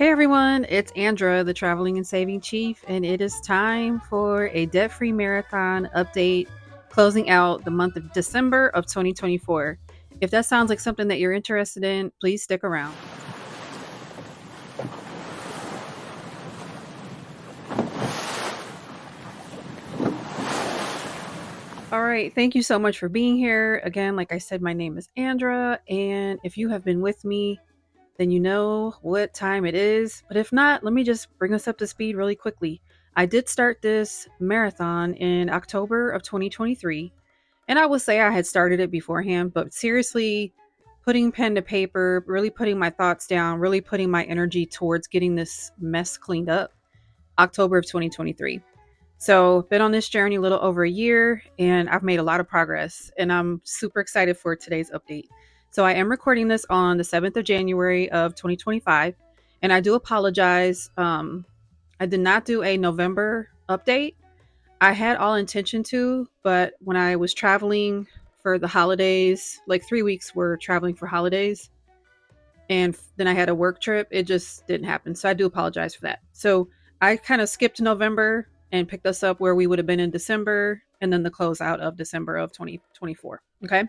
Hey everyone, it's Andra, the Traveling and Saving Chief, and it is time for a debt free marathon update closing out the month of December of 2024. If that sounds like something that you're interested in, please stick around. All right, thank you so much for being here. Again, like I said, my name is Andra, and if you have been with me, then you know what time it is. But if not, let me just bring us up to speed really quickly. I did start this marathon in October of 2023, and I would say I had started it beforehand, but seriously, putting pen to paper, really putting my thoughts down, really putting my energy towards getting this mess cleaned up, October of 2023. So, been on this journey a little over a year and I've made a lot of progress and I'm super excited for today's update. So, I am recording this on the 7th of January of 2025 and I do apologize. I did not do a November update. I had all intention to, but when I was traveling for the holidays, like 3 weeks were traveling for holidays, and then I had a work trip. It just didn't happen. So I do apologize for that. So I kind of skipped November and picked us up where we would have been in December and then the closeout of December of 2024. Okay.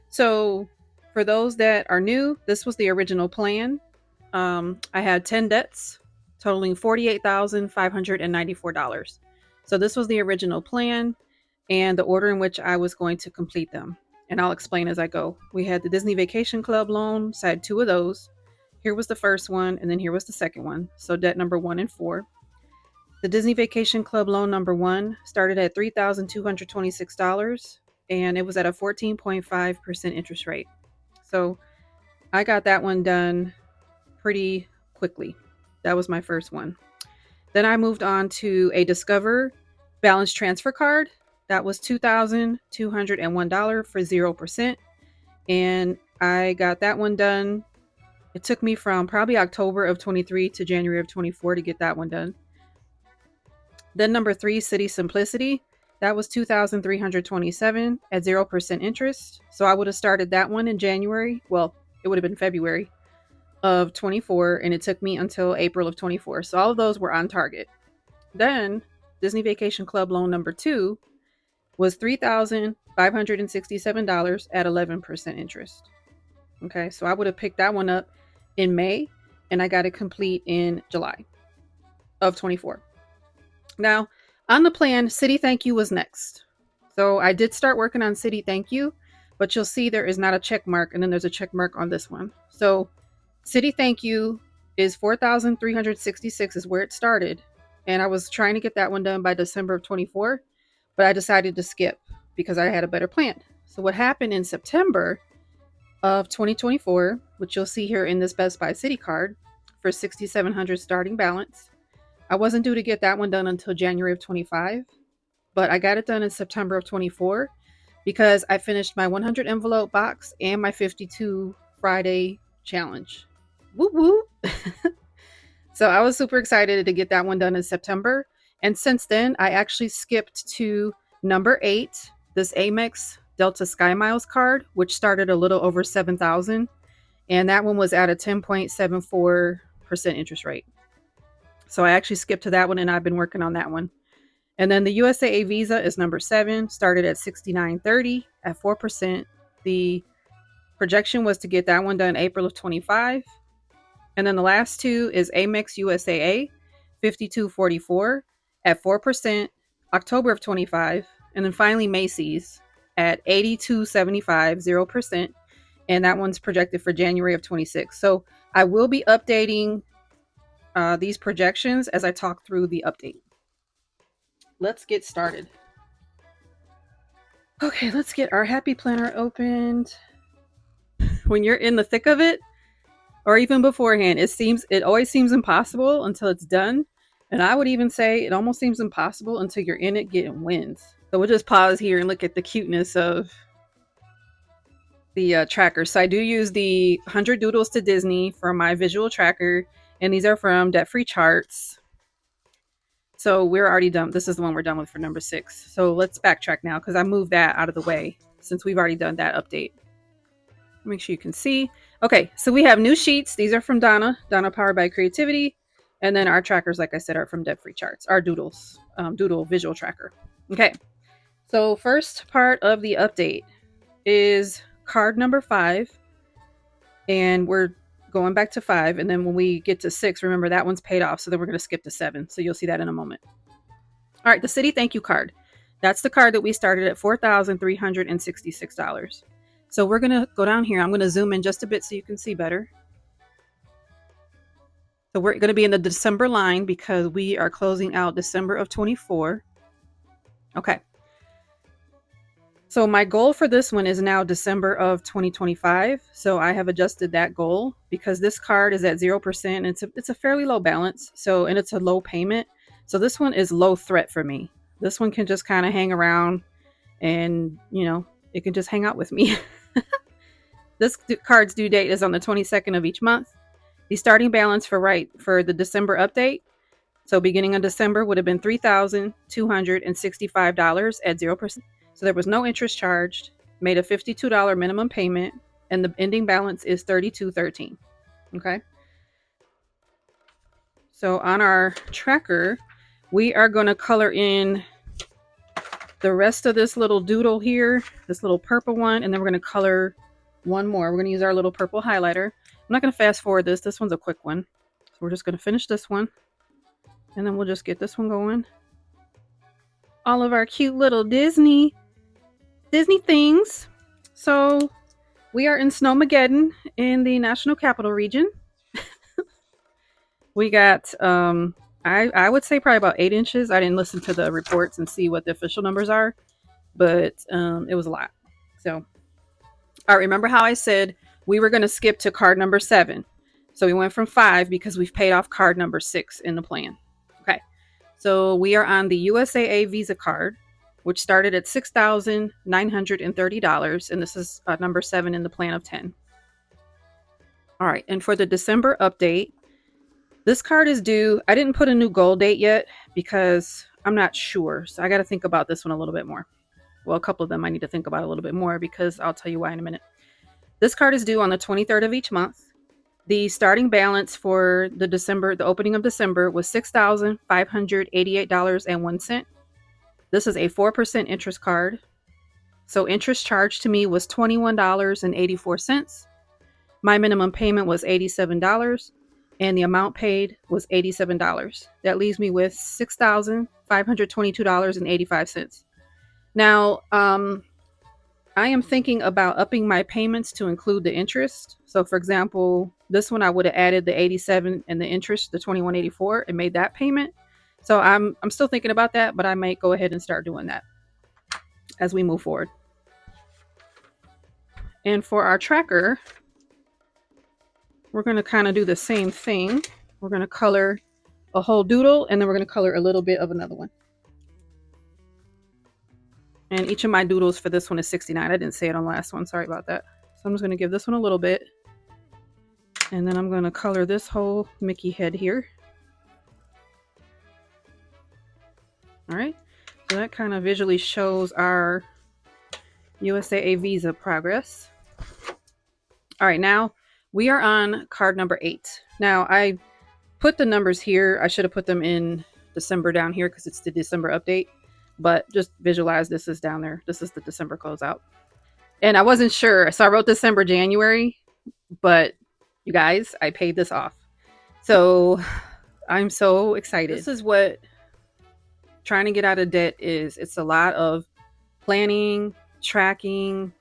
So for those that are new, this was the original plan. I had 10 debts totaling $48,594. So this was the original plan and the order in which I was going to complete them. And I'll explain as I go. We had the Disney Vacation Club loan, so I had two of those. Here was the first one, and then here was the second one. So debt number 1 and 4. The Disney Vacation Club loan number 1 started at $3,226, and it was at a 14.5% interest rate. So I got that one done pretty quickly. That was my first one. Then I moved on to a Discover balance transfer card. That was $2,201 for 0%. And I got that one done. It took me from probably October of 23 to January of 24 to get that one done. Then number 3, Citi Simplicity. That was $2,327 at 0% interest. So I would have started that one in January. Well, it would have been February of 24, and it took me until April of 24. So all of those were on target. Then Disney Vacation Club loan number 2 was $3,567 at 11% interest. Okay, so I would have picked that one up in May, and I got it complete in July of 24. Now, on the plan, Citi ThankYou was next. So I did start working on Citi ThankYou, but you'll see there is not a check mark, and then there's a check mark on this one. So Citi ThankYou is $4,366 is where it started, and I was trying to get that one done by December of 24, but I decided to skip because I had a better plan. So what happened in September of 2024, which you'll see here in this Best Buy Citi card for $6,700 starting balance, I wasn't due to get that one done until January of 25, but I got it done in September of 24 because I finished my 100 envelope box and my 52 Friday challenge. Woo woo! So I was super excited to get that one done in September. And since then, I actually skipped to number 8, this Amex SkyMiles card, which started a little over $7,000. And that one was at a 10.74% interest rate. So I actually skipped to that one, and I've been working on that one. And then the USAA Visa is number 7, started at $69.30 at 4%. The projection was to get that one done April of 25. And then the last two is Amex USAA, $52.44 at 4%, October of 25. And then finally Macy's at $82.75, 0%. And that one's projected for January of 26. So I will be updating these projections as I talk through the update. Let's get started. Okay, let's get our Happy Planner opened. When you're in the thick of it, or even beforehand, it always seems impossible until it's done. And I would even say it almost seems impossible until you're in it getting wins. So we'll just pause here and look at the cuteness of the tracker. So I do use the 100 Doodles to Disney for my visual tracker. And these are from Debt Free Charts. So we're already done. This is the one we're done with for number 6. So let's backtrack now because I moved that out of the way since we've already done that update. Make sure you can see. Okay, so we have new sheets. These are from Donna powered by creativity. And then our trackers, like I said, are from Debt Free Charts, our doodles, doodle visual tracker. Okay, so first part of the update is card number 5. And we're going back to 5. And then when we get to 6, remember that one's paid off. So then we're going to skip to 7. So you'll see that in a moment. All right, the Citi ThankYou card. That's the card that we started at $4,366. So we're going to go down here. I'm going to zoom in just a bit so you can see better. So we're going to be in the December line because we are closing out December of 24. Okay. So my goal for this one is now December of 2025. So I have adjusted that goal because this card is at 0%. And it's a fairly low balance. And it's a low payment. So this one is low threat for me. This one can just kind of hang around and, it can just hang out with me. This card's due date is on the 22nd of each month. The starting balance for the December update, so beginning of December, would have been $3,265 at 0%. So there was no interest charged, made a $52 minimum payment, and the ending balance is $32.13. Okay. So on our tracker, we are going to color in the rest of this little doodle here, this little purple one, and then we're going to color one more. We're going to use our little purple highlighter. I'm not going to fast forward this. This one's a quick one. So we're just going to finish this one, and then we'll just get this one going. All of our cute little Disney things. So we are in Snowmageddon in the National Capital Region. We got, I would say probably about 8 inches. I didn't listen to the reports and see what the official numbers are, but it was a lot. So, all right, remember how I said we were going to skip to card number 7. So we went from 5 because we've paid off card number 6 in the plan. Okay, so we are on the USAA Visa card, which started at $6,930, and this is number 7 in the plan of 10. All right, and for the December update, this card is due. I didn't put a new goal date yet because I'm not sure. So I got to think about this one a little bit more. Well, a couple of them I need to think about a little bit more because I'll tell you why in a minute. This card is due on the 23rd of each month. The starting balance for the opening of December was $6,588.01. This is a 4% interest card. So interest charged to me was $21.84. My minimum payment was $87. And the amount paid was $87. That leaves me with $6,522.85. Now, I am thinking about upping my payments to include the interest. So, for example, this one I would have added the $87 and the interest, the $21.84, and made that payment. So I'm still thinking about that, but I might go ahead and start doing that as we move forward. And for our tracker, we're going to kind of do the same thing. We're going to color a whole doodle, and then we're going to color a little bit of another one. And each of my doodles for this one is 69. I didn't say it on the last one. Sorry about that. So I'm just going to give this one a little bit. And then I'm going to color this whole Mickey head here. All right. So that kind of visually shows our USAA Visa progress. All right. Now we are on card number 8. Now I put the numbers here. I should have put them in December down here because it's the December update. But just visualize this is down there. This is the December closeout. And I wasn't sure. So I wrote December, January. But you guys, I paid this off. So I'm so excited. This is what trying to get out of debt is. It's a lot of planning, tracking,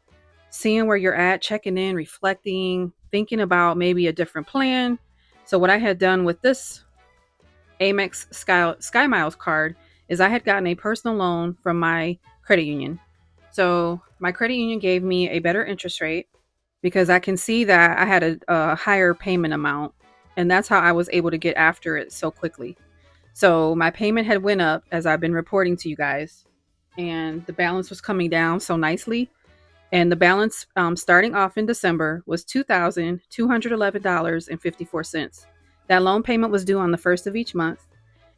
seeing where you're at, checking in, reflecting, thinking about maybe a different plan. So what I had done with this Amex SkyMiles card is I had gotten a personal loan from my credit union. So my credit union gave me a better interest rate because I can see that I had a higher payment amount, and that's how I was able to get after it so quickly. So my payment had went up as I've been reporting to you guys, and the balance was coming down so nicely. And the balance starting off in December was $2,211.54. That loan payment was due on the 1st of each month.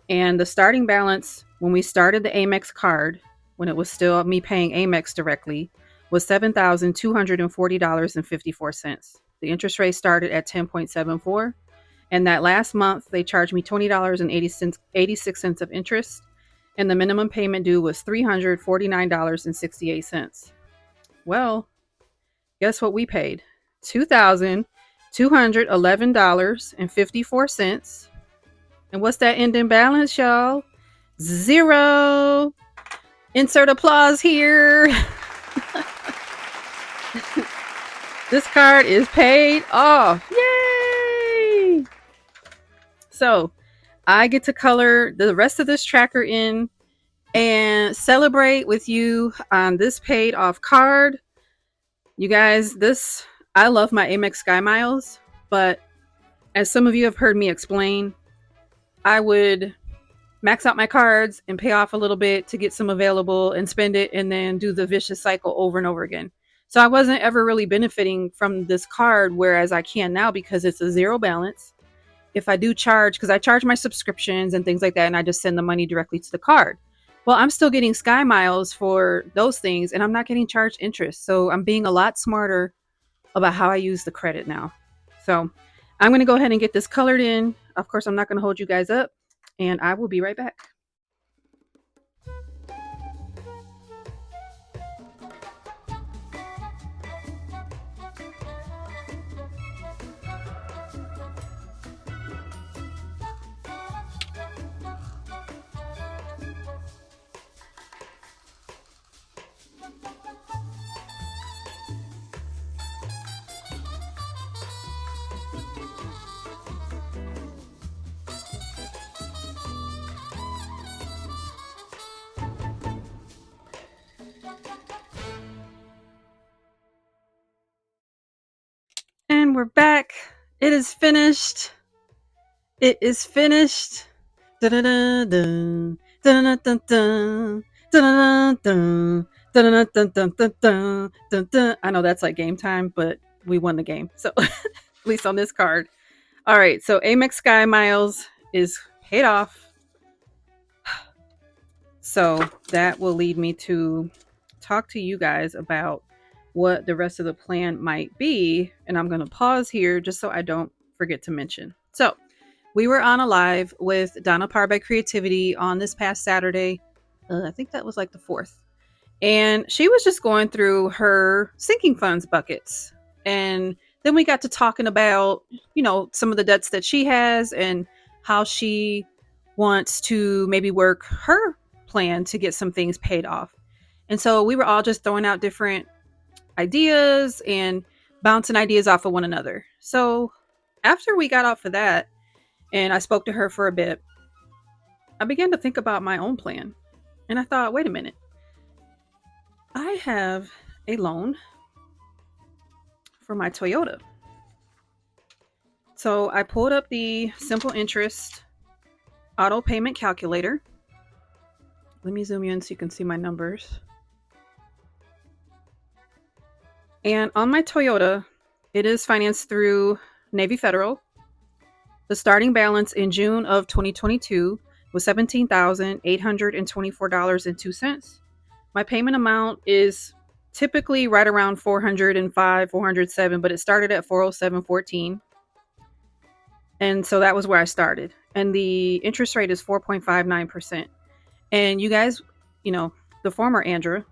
And the starting balance when we started the Amex card, when it was still me paying Amex directly, was $7,240.54. The interest rate started at 10.74. And that last month, they charged me $20.86 of interest. And the minimum payment due was $349.68. Well, guess what we paid? $2,211.54. And what's that ending balance, y'all? Zero. Insert applause here. This card is paid off. Yay! So I get to color the rest of this tracker in and celebrate with you on this paid off card. You guys, I love my Amex SkyMiles, but as some of you have heard me explain, I would max out my cards and pay off a little bit to get some available and spend it and then do the vicious cycle over and over again. So I wasn't ever really benefiting from this card, whereas I can now because it's a zero balance. If I do charge, because I charge my subscriptions and things like that, and I just send the money directly to the card. Well, I'm still getting SkyMiles for those things, and I'm not getting charged interest. So I'm being a lot smarter about how I use the credit now. So I'm going to go ahead and get this colored in. Of course, I'm not going to hold you guys up, and I will be right back. And we're back. It is finished. It is finished. Dun-dun-dun-dun. Dun-dun-dun-dun. Dun-dun-dun-dun. Dun-dun-dun-dun-dun-dun. I know that's like game time, but we won the game. So at least on this card. All right. So Amex SkyMiles is paid off. So that will lead me to talk to you guys about what the rest of the plan might be. And I'm going to pause here just so I don't forget to mention. So we were on a live with Donna Parr by Creativity on this past Saturday. I think that was like the 4th. And she was just going through her sinking funds buckets. And then we got to talking about, some of the debts that she has and how she wants to maybe work her plan to get some things paid off. And so we were all just throwing out different ideas and bouncing ideas off of one another. So after we got off of that and I spoke to her for a bit, I began to think about my own plan. And I thought, wait a minute. I have a loan for my Toyota. So I pulled up the simple interest auto payment calculator. Let me zoom in so you can see my numbers. And on my Toyota, it is financed through Navy Federal. The starting balance in June of 2022 was $17,824.02. My payment amount is typically right around 405, 407, but it started at 407.14. And so that was where I started. And the interest rate is 4.59%. And you guys, the former Andrea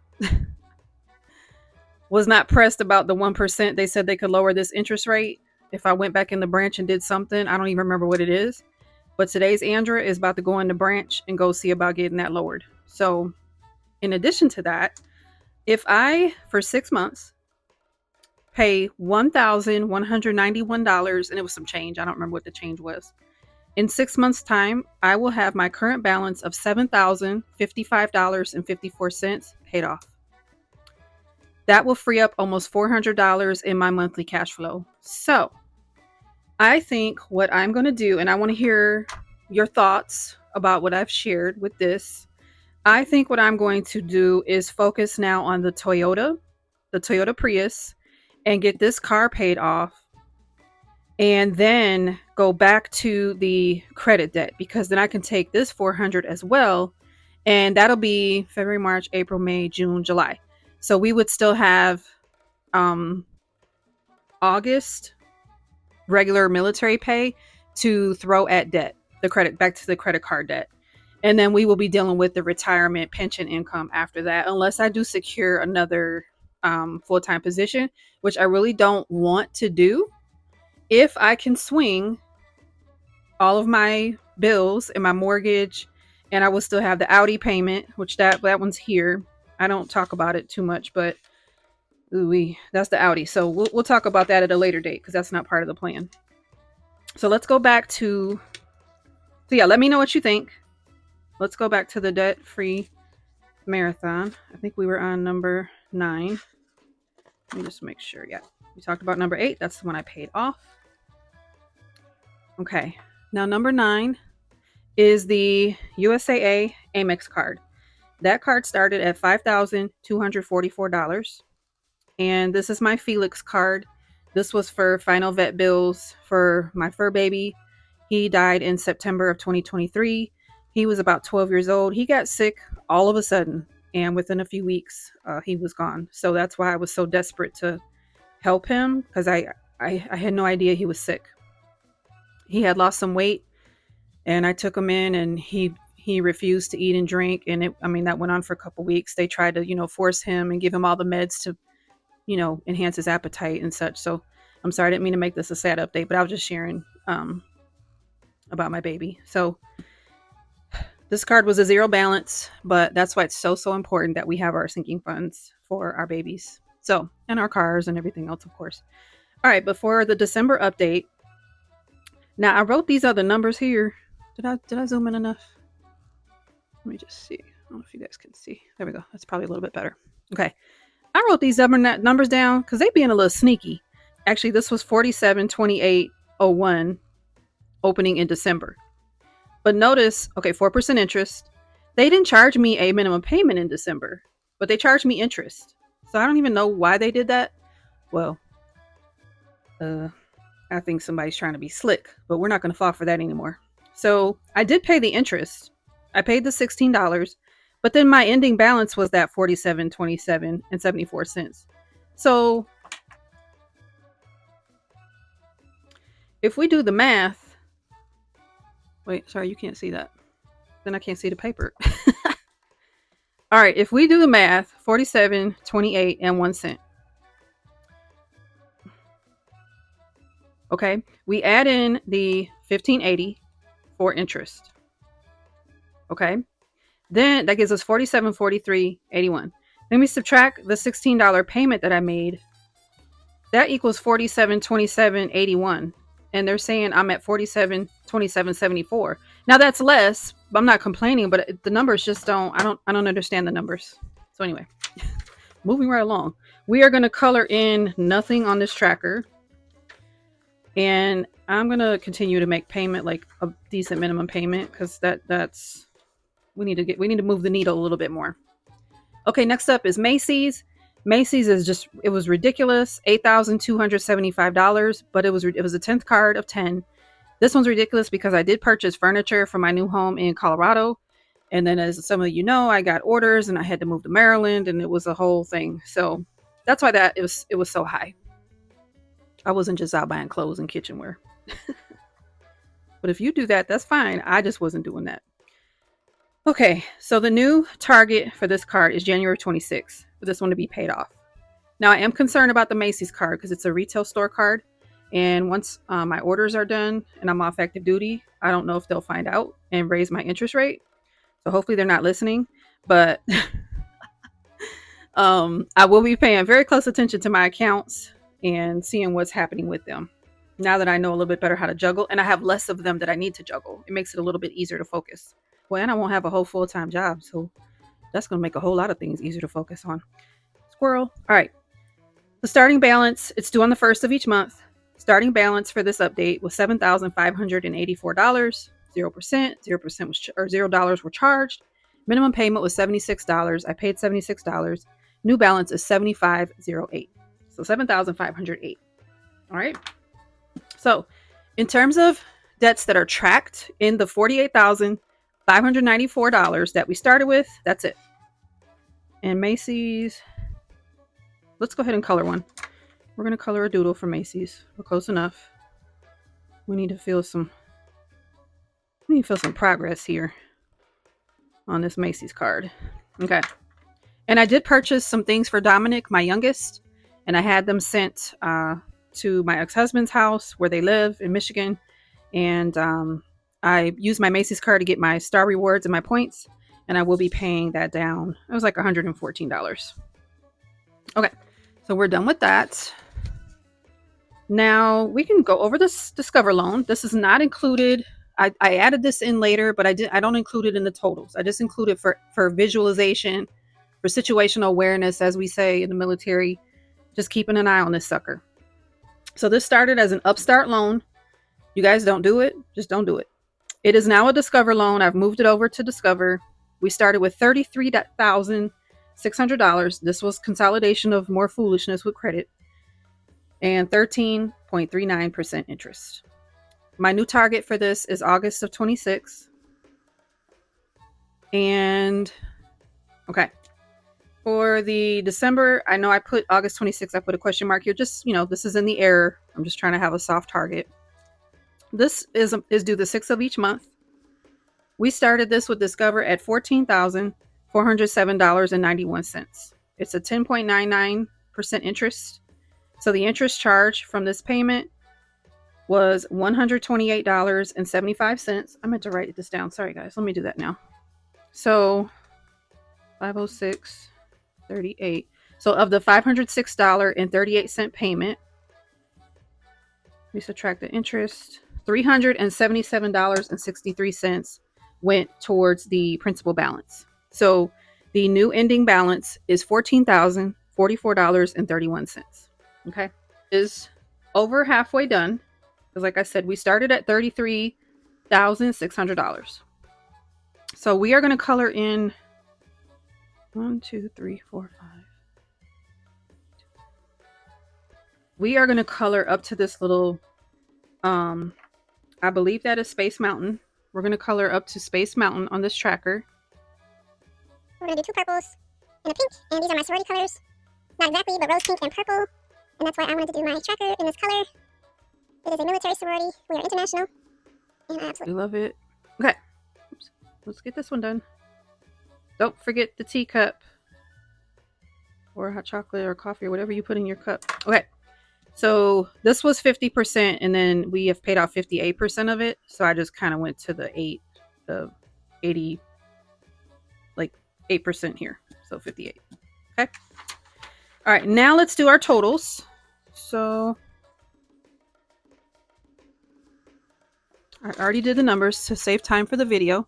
was not pressed about the 1%. They said they could lower this interest rate if I went back in the branch and did something. I don't even remember what it is. But today's Andrea is about to go in the branch and go see about getting that lowered. So in addition to that, if I, for 6 months, pay $1,191, and it was some change. I don't remember what the change was. In 6 months' time, I will have my current balance of $7,055.54 paid off. That will free up almost $400 in my monthly cash flow. So I think what I'm going to do, and I want to hear your thoughts about what I've shared with this. I think what I'm going to do is focus now on the Toyota Prius, and get this car paid off, and then go back to the credit debt, because then I can take this $400 as well, and that'll be February, March, April, May, June, July. So we would still have August, regular military pay to throw at debt, back to the credit card debt. And then we will be dealing with the retirement pension income after that, unless I do secure another full-time position, which I really don't want to do. If I can swing all of my bills and my mortgage, and I will still have the Audi payment, which that one's here. I don't talk about it too much, but that's the Audi. So we'll talk about that at a later date because that's not part of the plan. So let's go back to, let me know what you think. Let's go back to the debt-free marathon. I think we were on number 9. Let me just make sure. Yeah, we talked about number 8. That's the one I paid off. Okay, now number 9 is the USAA Amex card. That card started at $5,244. And this is my Felix card. This was for final vet bills for my fur baby. He died in September of 2023. He was about 12 years old. He got sick all of a sudden, and within a few weeks, he was gone. So that's why I was so desperate to help him, because I had no idea he was sick. He had lost some weight, and I took him in, and he refused to eat and drink. And that went on for a couple weeks. They tried to, force him and give him all the meds to, enhance his appetite and such. So I'm sorry, I didn't mean to make this a sad update, but I was just sharing about my baby. So this card was a zero balance, but that's why it's so important that we have our sinking funds for our babies. So, and our cars and everything else, of course. All right, before the December update, now I wrote these other numbers here. Did I zoom in enough? Let me just see. I don't know if you guys can see. There we go. That's probably a little bit better. Okay. I wrote these numbers down because they being a little sneaky. Actually, this was 472801 opening in December. But notice, 4% interest. They didn't charge me a minimum payment in December, but they charged me interest. So I don't even know why they did that. Well, I think somebody's trying to be slick, but we're not going to fall for that anymore. So I did pay the interest. I paid the $16, but then my ending balance was that $47.27.74. So if we do the math, wait, sorry, you can't see that. Then I can't see the paper. All right, if we do the math, 47.28 Okay, we add in the $15.80 for interest. Okay, then that gives us $47.43.81. Then we subtract the $16 payment that I made. That equals $47.27.81. And they're saying I'm at $47.27.74. Now that's less, but I'm not complaining, but the numbers just I don't understand the numbers. So anyway, moving right along. We are going to color in nothing on this tracker. And I'm going to continue to make payment, like a decent minimum payment, because that's we need to move the needle a little bit more. Okay, next up is Macy's. Macy's it was ridiculous, $8,275, but it was a 10th card of 10. This one's ridiculous because I did purchase furniture for my new home in Colorado. And then, as some of you know, I got orders and I had to move to Maryland, and it was a whole thing. So that's why it was so high. I wasn't just out buying clothes and kitchenware. But if you do that, that's fine. I just wasn't doing that. Okay, so the new target for this card is January 26th for this one to be paid off. Now, I am concerned about the Macy's card because it's a retail store card. And once my orders are done and I'm off active duty, I don't know if they'll find out and raise my interest rate. So hopefully they're not listening. But I will be paying very close attention to my accounts and seeing what's happening with them. Now that I know a little bit better how to juggle, and I have less of them that I need to juggle, it makes it a little bit easier to focus. Well, and I won't have a whole full-time job, so that's going to make a whole lot of things easier to focus on. Squirrel. All right. The starting balance, it's due on the 1st of each month. Starting balance for this update was $7,584. 0%. 0% was $0 were charged. Minimum payment was $76. I paid $76. New balance is $75.08. So $7,508. All right. So in terms of debts that are tracked in the $48,594 that we started with, that's it. And Macy's, let's go ahead and color one. We're going to color a doodle for Macy's. We're close enough. We need to feel some progress here on this Macy's card. Okay. And I did purchase some things for Dominic, my youngest, and I had them sent to my ex-husband's house where they live in Michigan. And I used my Macy's card to get my star rewards and my points, and I will be paying that down. It was like $114. Okay, so we're done with that. Now we can go over this Discover loan. This is not included. I added this in later, but I don't include it in the totals. I just include it for visualization, for situational awareness, as we say in the military, just keeping an eye on this sucker. So this started as an Upstart loan. You guys don't do it. Just don't do it. It is now a Discover loan. I've moved it over to Discover. We started with $33,600. This was consolidation of more foolishness with credit. And 13.39% interest. My new target for this is August of 26. And okay. For the December, I know I put August 26. I put a question mark here. Just, this is in the air. I'm just trying to have a soft target. This is due the 6th of each month. We started this with Discover at $14,407.91. It's a 10.99% interest. So the interest charge from this payment was $128.75. I meant to write this down. Sorry, guys. Let me do that now. So $506.38. So of the $506.38 payment, we subtract the interest. $377.63 went towards the principal balance. So the new ending balance is $14,044.31. Okay, is over halfway done. Because like I said, we started at $33,600. So we are going to color in 1, 2, 3, 4, 5. We are going to color up to this little, I believe that is Space Mountain. We're going to color up to Space Mountain on this tracker. We're going to do 2 purples and a pink. And these are my sorority colors. Not exactly, but rose pink and purple. And that's why I wanted to do my tracker in this color. It is a military sorority. We are international. And I absolutely love it. Okay. Oops. Let's get this one done. Don't forget the teacup. Or hot chocolate or coffee or whatever you put in your cup. Okay. So this was 50%, and then we have paid off 58% of it. So I just kind of went to the 80, like 8% here. So 58. Okay. All right. Now let's do our totals. So I already did the numbers to save time for the video.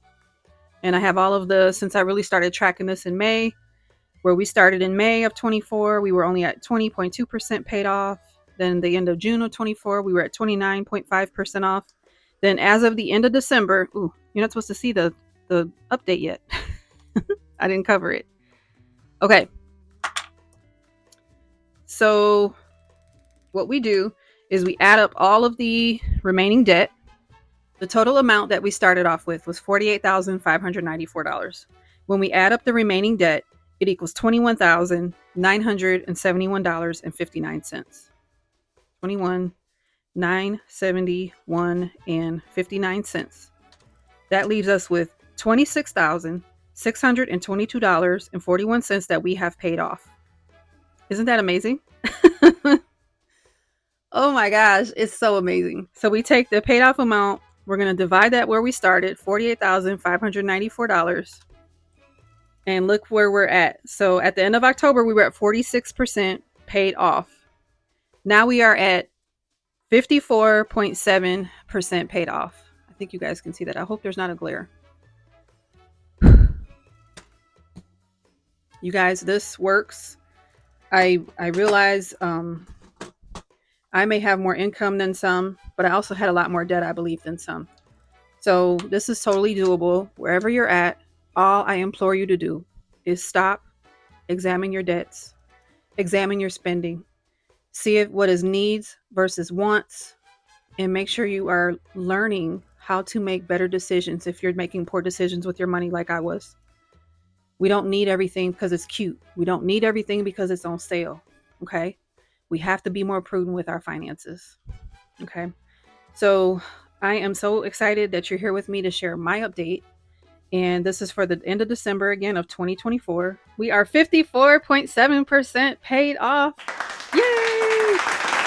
And I have all of since I really started tracking this in May, where we started in May of 24, we were only at 20.2% paid off. Then the end of June of 24, we were at 29.5% off. Then as of the end of December, you're not supposed to see the update yet. I didn't cover it. Okay. So what we do is we add up all of the remaining debt. The total amount that we started off with was $48,594. When we add up the remaining debt, it equals $21,971.59. $21,971.59. That leaves us with $26,622.41 that we have paid off. Isn't that amazing? Oh my gosh, it's so amazing. So we take the paid off amount, we're going to divide that where we started, $48,594. And look where we're at. So at the end of October, we were at 46% paid off. Now we are at 54.7% paid off. I think you guys can see that. I hope there's not a glare. You guys, this works. I realize I may have more income than some, but I also had a lot more debt, I believe, than some. So this is totally doable. Wherever you're at, all I implore you to do is stop, examine your debts, examine your spending, see what is needs versus wants, and make sure you are learning how to make better decisions if you're making poor decisions with your money like I was. We don't need everything because it's cute. We don't need everything because it's on sale. Okay? We have to be more prudent with our finances. Okay? So I am so excited that you're here with me to share my update. And this is for the end of December again of 2024. We are 54.7% paid off. Yay!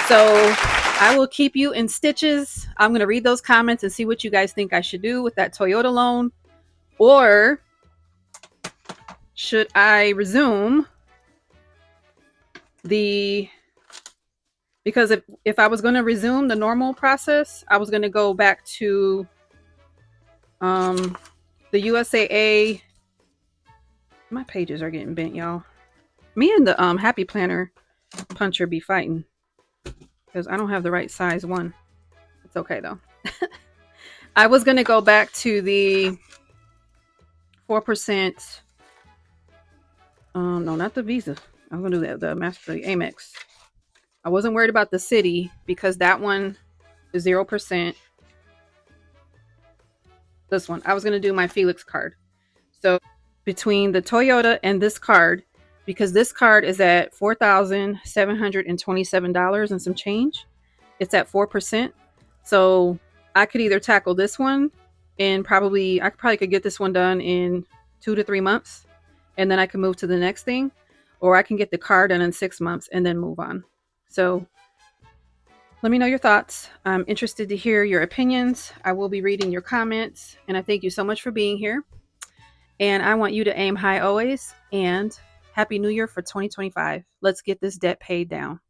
So I will keep you in stitches. I'm going to read those comments and see what you guys think I should do with that Toyota loan. Or should I resume because if I was going to resume the normal process, I was going to go back to the USAA. My pages are getting bent, y'all. Me and the Happy Planner puncher be fighting because I don't have the right size one. It's okay though. I was going to go back to the 4%. No, not the Visa. I'm going to do the Amex. I wasn't worried about the Citi because that one is 0%. This one, I was going to do my Felix card. So between the Toyota and this card, because this card is at $4,727 and some change, it's at 4%. So I could either tackle this one and I probably could get this one done in 2 to 3 months, and then I can move to the next thing, or I can get the card done in 6 months and then move on. So let me know your thoughts. I'm interested to hear your opinions. I will be reading your comments, and I thank you so much for being here. And I want you to aim high always, and Happy New Year for 2025. Let's get this debt paid down.